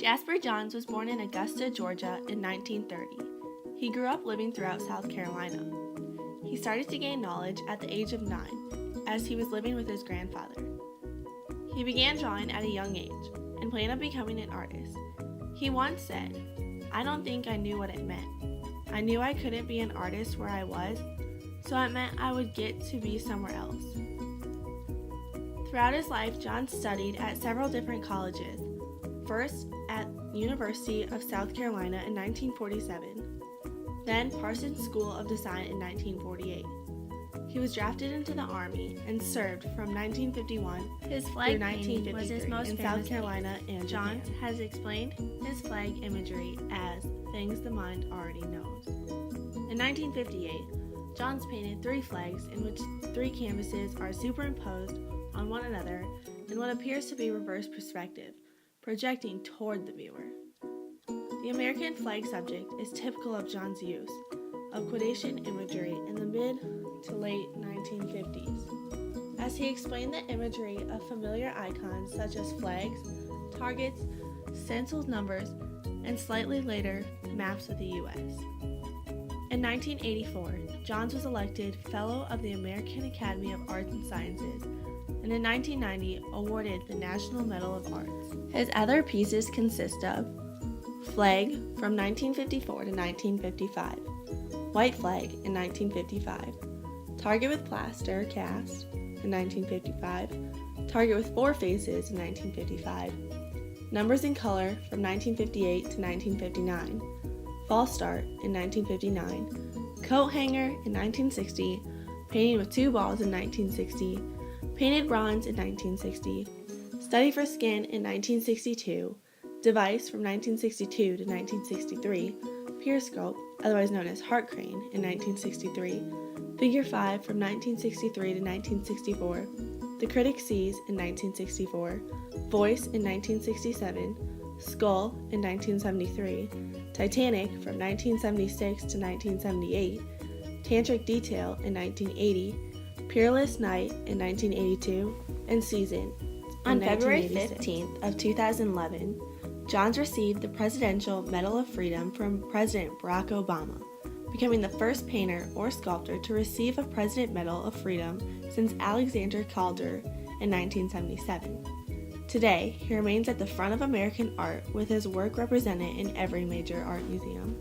Jasper Johns was born in Augusta, Georgia in 1930. He grew up living throughout South Carolina. He started to gain knowledge at the age of 9, as he was living with his grandfather. He began drawing at a young age and planned on becoming an artist. He once said, "I don't think I knew what it meant. I knew I couldn't be an artist where I was, so it meant I would get to be somewhere else." Throughout his life, John studied at several different colleges. First at University of South Carolina in 1947, then Parsons School of Design in 1948. He was drafted into the Army and served from 1951 His flag through painting was his 1953 most in famous South Carolina and John Japan. Has explained his flag imagery as things the mind already knows. In 1958, Johns painted 3 flags in which 3 canvases are superimposed on one another in what appears to be reverse perspective, projecting toward the viewer. The American flag subject is typical of John's use of quotation imagery in the mid to late 1950s, as he explained the imagery of familiar icons such as flags, targets, stenciled numbers, and slightly later, maps of the U.S. In 1984, Johns was elected Fellow of the American Academy of Arts and Sciences, and in 1990 awarded the National Medal of Arts. His other pieces consist of Flag from 1954 to 1955, White Flag in 1955, Target with Plaster Cast in 1955, Target with 4 Faces in 1955, Numbers in Color from 1958 to 1959, False Start in 1959, Coat Hanger in 1960, Painting with 2 Balls in 1960, Painted Bronze in 1960, Study for Skin in 1962, Device from 1962 to 1963, Periscope, otherwise known as Heart Crane, in 1963, Figure 5 from 1963 to 1964, The Critic Sees in 1964, Voice in 1967, Skull in 1973, Titanic from 1976 to 1978, Tantric Detail in 1980, Peerless Night in 1982, and Season in 1986. On February 15th of 2011, Johns received the Presidential Medal of Freedom from President Barack Obama, becoming the first painter or sculptor to receive a President Medal of Freedom since Alexander Calder in 1977. Today, he remains at the front of American art with his work represented in every major art museum.